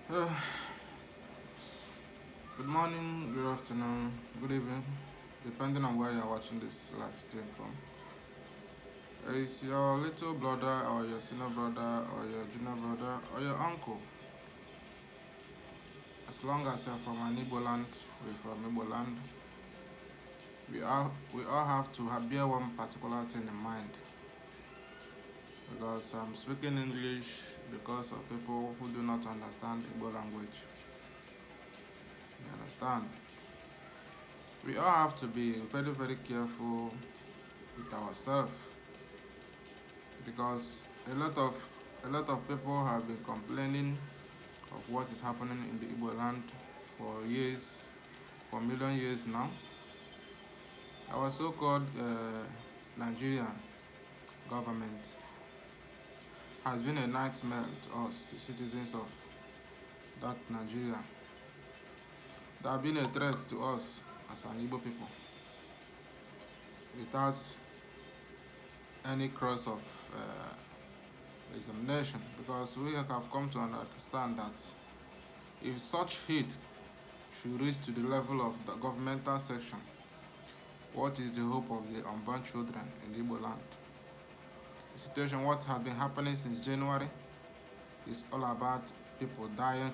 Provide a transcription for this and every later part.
Uh, Good morning, good afternoon, good evening, depending on where you're watching this live stream from. It's your little brother, or your senior brother, or your junior brother, or your uncle. As long as you're from an Igbo land, we're from Igbo land. We all have to bear one particular thing in mind. Because I'm speaking English because of people who do not understand Igbo language. You understand? We all have to be very, very careful with ourselves because a lot of people have been complaining of what is happening in the Igbo land for years, for a million years now. Our so-called Nigerian government has been a nightmare to us, the citizens of that Nigeria. They have been a threat to us as an Igbo people without any cross of examination, because we have come to understand that if such hate should reach to the level of the governmental section, what is the hope of the unborn children in the Igbo land? The situation, what has been happening since January, is all about people dying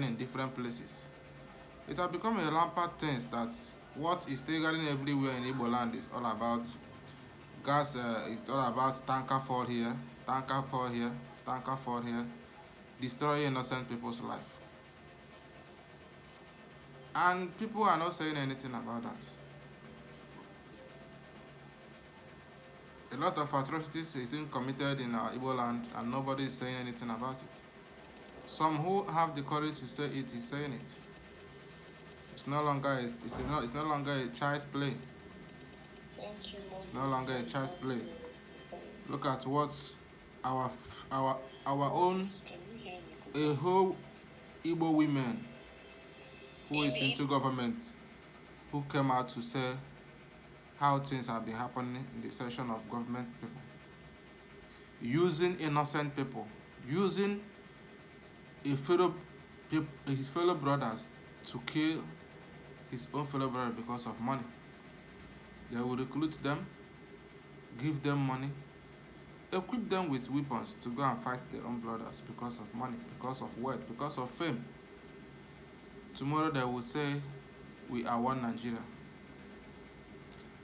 in different places. It has become a rampant thing that what is triggering everywhere in Igbo land is all about gas. It's all about tanker fall here, tanker fall here, tanker fall here, destroying innocent people's life. And people are not saying anything about that. A lot of atrocities is being committed in our Igbo land and nobody is saying anything about it. Some who have the courage to say it is saying it. It's no longer a child's play. It's no longer a child's play. Look at what our own a whole Igbo women who is into government, who came out to say how things have been happening in the session of government people, using innocent people, using his fellow brothers to kill his own fellow brother because of money. They will recruit them, give them money, equip them with weapons to go and fight their own brothers because of money, because of wealth, because of fame. Tomorrow they will say, we are one Nigeria.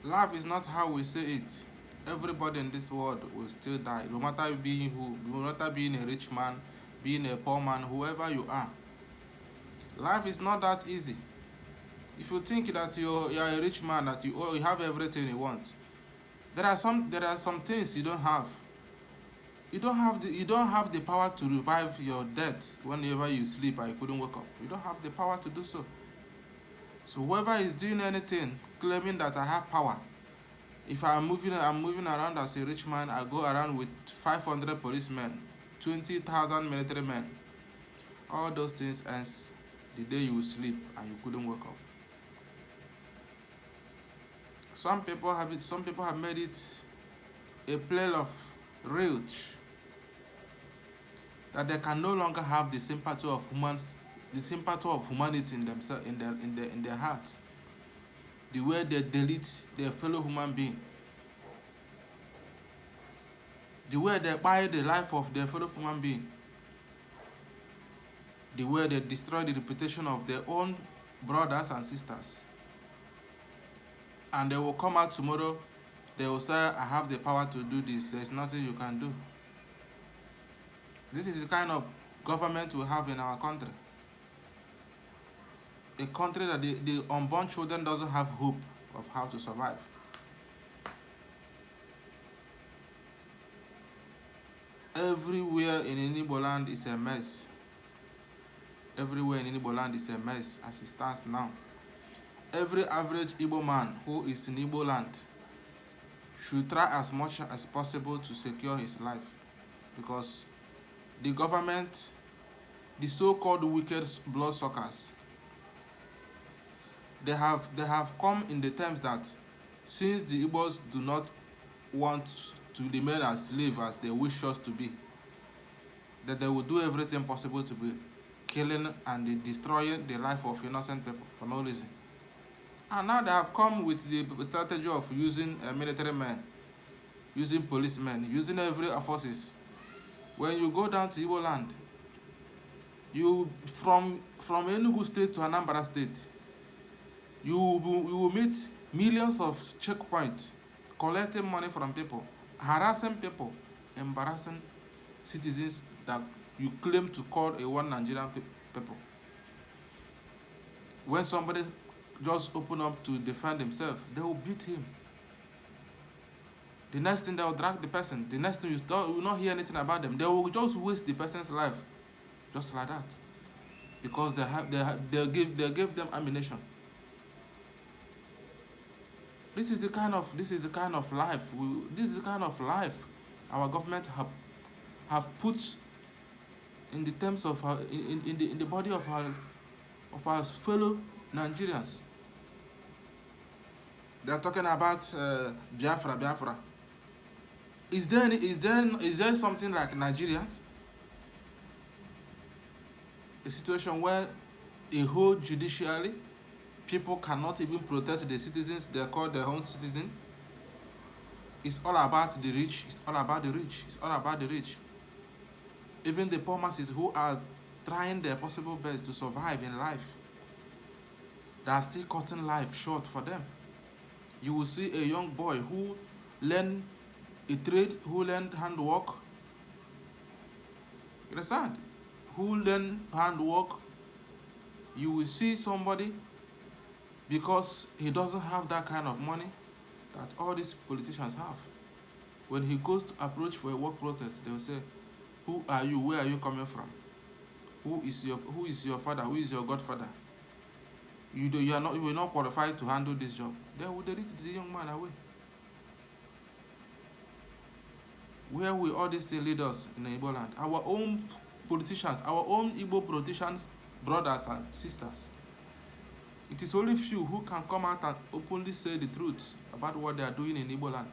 Life is not how we say it. Everybody in this world will still die, no matter being who, no matter being a rich man, being a poor man, whoever you are. Life is not that easy. If you think that you're a rich man, that you have everything you want, there are some things you don't have. You don't have the power to revive your dead whenever you sleep and you couldn't wake up. You don't have the power to do so. So whoever is doing anything, claiming that I have power, if I'm moving around as a rich man, I go around with 500 policemen, 20,000 military men. All those things ends the day you sleep and you couldn't wake up. Some people have made it a play of rage that they can no longer have the sympathy of humanity in themselves, in their heart. The way they delete their fellow human being, the way they buy the life of their fellow human being, the way they destroy the reputation of their own brothers and sisters. And they will come out tomorrow, they will say, I have the power to do this, there's nothing you can do. This is the kind of government we have in our country. A country that the unborn children doesn't have hope of how to survive. Everywhere in Igbo land is a mess. Everywhere in Igbo land is a mess as it stands now. Every average Igbo man who is in Igbo land should try as much as possible to secure his life, because the government, the so-called wicked bloodsuckers, they have come in the terms that since the Igbos do not want to remain as slaves as they wish us to be, that they will do everything possible to be killing and destroying the life of innocent people for no reason. And now they have come with the strategy of using military men, using policemen, using every forces. When you go down to Igbo land, you from Enugu State to Anambra State, you will meet millions of checkpoints, collecting money from people, harassing people, embarrassing citizens that you claim to call a one Nigerian people. When somebody just open up to defend himself, they will beat him. The next thing, they will drag the person. The next thing, you will not hear anything about them. They will just waste the person's life, just like that, because they give them ammunition. This is the kind of life our government have put in the terms of in the body of our fellow Nigerians. They are talking about Biafra. Is there something like Nigerians? A situation where a whole judiciary, people cannot even protect the citizens they call their own citizen. It's all about the rich. It's all about the rich. It's all about the rich. Even the poor masses who are trying their possible best to survive in life, they are still cutting life short for them. You will see a young boy who learned a trade, who learned handwork. You understand? Who learned handwork. You will see somebody, because he doesn't have that kind of money that all these politicians have. When he goes to approach for a work protest, they will say, "Who are you? Where are you coming from? Who is your father? Who is your godfather? You will not qualified to handle this job." They will delete the young man away. Where will all these things lead us in the Igbo land? Our own politicians, our own Igbo politicians, brothers and sisters. It is only few who can come out and openly say the truth about what they are doing in Igbo land.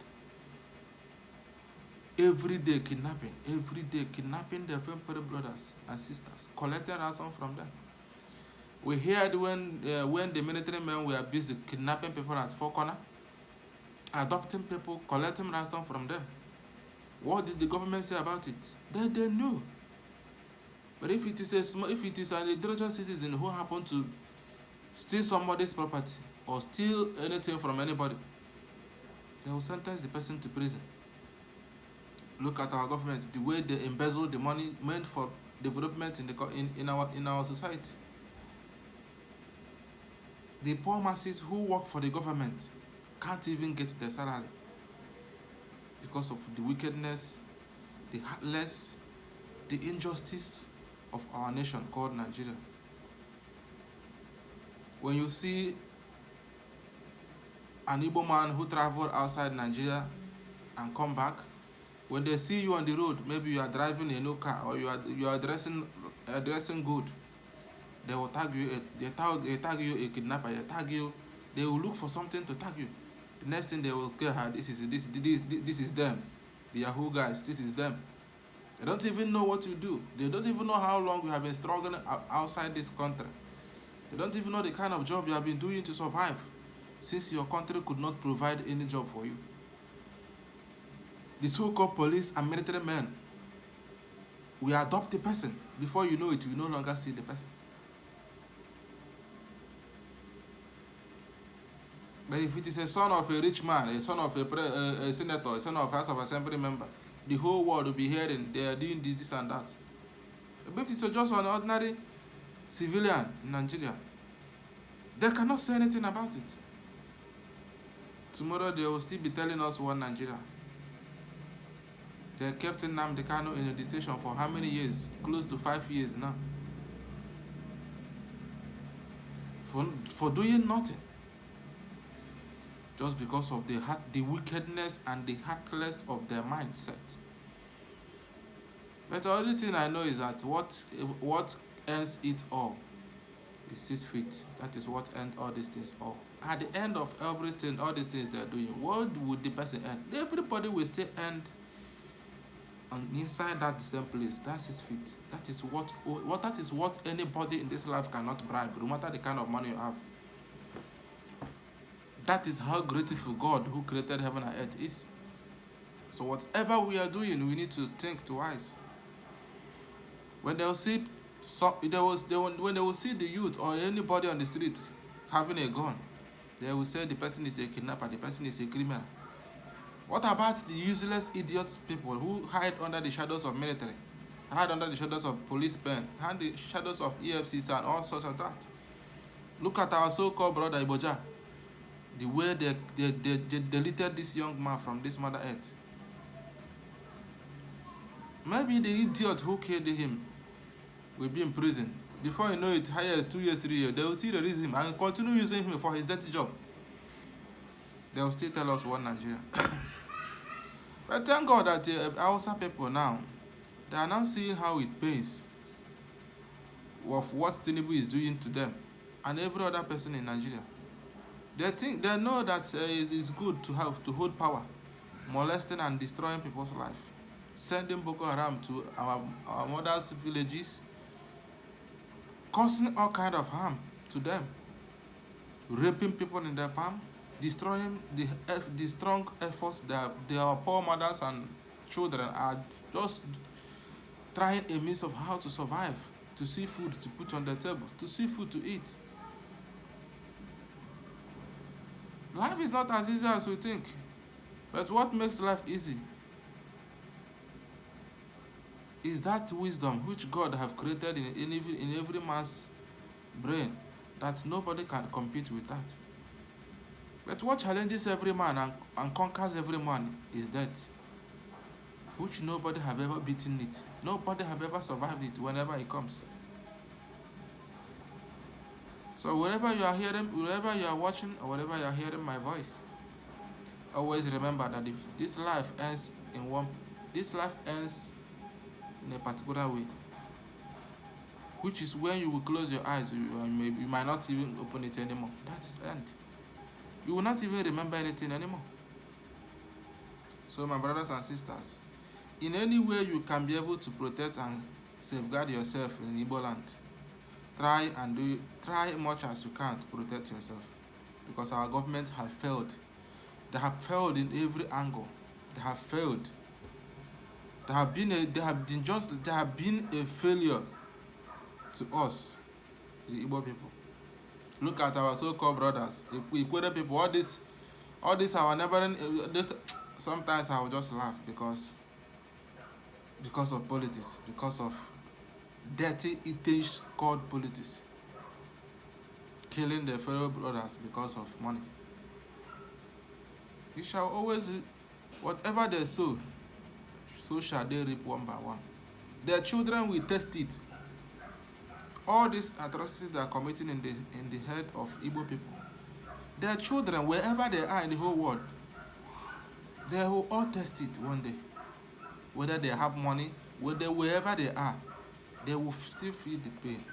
Every day kidnapping their fellow brothers and sisters, collecting ransom from them. We heard when the military men were busy kidnapping people at Four Corner, adopting people, collecting ransom from them. What did the government say about it? They knew. But if it is an intelligent citizen who happen to steal somebody's property or steal anything from anybody, they will sentence the person to prison. Look at our government, the way they embezzle the money meant for development in our society. The poor masses who work for the government can't even get their salary because of the wickedness, the heartless, the injustice of our nation called Nigeria. When you see an Igbo man who traveled outside Nigeria and come back, when they see you on the road, maybe you are driving a new car or you are dressing good, they will tag you. They tag you a kidnapper. They tag you. They will look for something to tag you. The next thing they will care, this is them, the Yahoo guys. This is them. They don't even know what you do. They don't even know how long you have been struggling outside this country. They don't even know the kind of job you have been doing to survive, since your country could not provide any job for you. The so-called police and military men will adopt the person. Before you know it, you no longer see the person. But if it is a son of a rich man, a son of a senator, a son of a House of Assembly member, the whole world will be hearing they are doing this and that. But if it's just an ordinary civilian in Nigeria, they cannot say anything about it. Tomorrow they will still be telling us one Nigeria. They kept Nnamdi Kanu in a detention for how many years? Close to 5 years now. For doing nothing. Just because of the wickedness and the heartless of their mindset. But the only thing I know is that what ends it all is 6 feet. That is what ends all these things all. At the end of everything, all these things they are doing, what would the person end? Everybody will still end And inside that same place, that's his feet. That is what anybody in this life cannot bribe, no matter the kind of money you have. That is how grateful God who created heaven and earth is. So whatever we are doing, we need to think twice. When they will see when they will see the youth or anybody on the street having a gun, they will say the person is a kidnapper, the person is a criminal. What about the useless idiots people who hide under the shadows of military, hide under the shadows of police pen, hide the shadows of EFCC and all sorts of that? Look at our so-called brother Iboja. The way they deleted this young man from this mother earth. Maybe the idiot who killed him will be in prison. Before you know it, highest 2 years, 3 years, they will still release him and continue using him for his dirty job. They will still tell us one Nigeria. But thank God that Hausa people now, they are now seeing how it pays of what Tinubu is doing to them and every other person in Nigeria. They know that it is good to hold power, molesting and destroying people's life, sending Boko Haram to our mothers' villages, causing all kind of harm to them, raping people in their farm, destroying the strong efforts that their poor mothers and children are just trying a means of how to survive, to see food to put on the table, to see food to eat. Life is not as easy as we think. But what makes life easy is that wisdom which God have created in every man's brain, that nobody can compete with that. But what challenges every man and conquers every man is death, which nobody have ever beaten it. Nobody have ever survived it whenever it comes. So wherever you are hearing, wherever you are watching, or wherever you are hearing my voice, always remember that if this life ends in a particular way, which is when you will close your eyes, you might not even open it anymore. That is the end. You will not even remember anything anymore. So my brothers and sisters, in any way you can be able to protect and safeguard yourself in Igbo land, try much as you can to protect yourself, because our government have failed. They have failed in every angle. They have failed. They have been a failure to us, the Igbo people. Look at our so-called brothers, Igbo people. All this our neighboring. Sometimes I will just laugh because of politics, because of dirty, Itish called politics, killing their fellow brothers because of money. It shall always, whatever they sow, so shall they reap one by one. Their children will test it. All these atrocities they are committing in the head of Igbo people, their children, wherever they are in the whole world, they will all test it one day. Whether they have money, wherever they are, they will still feel the pain.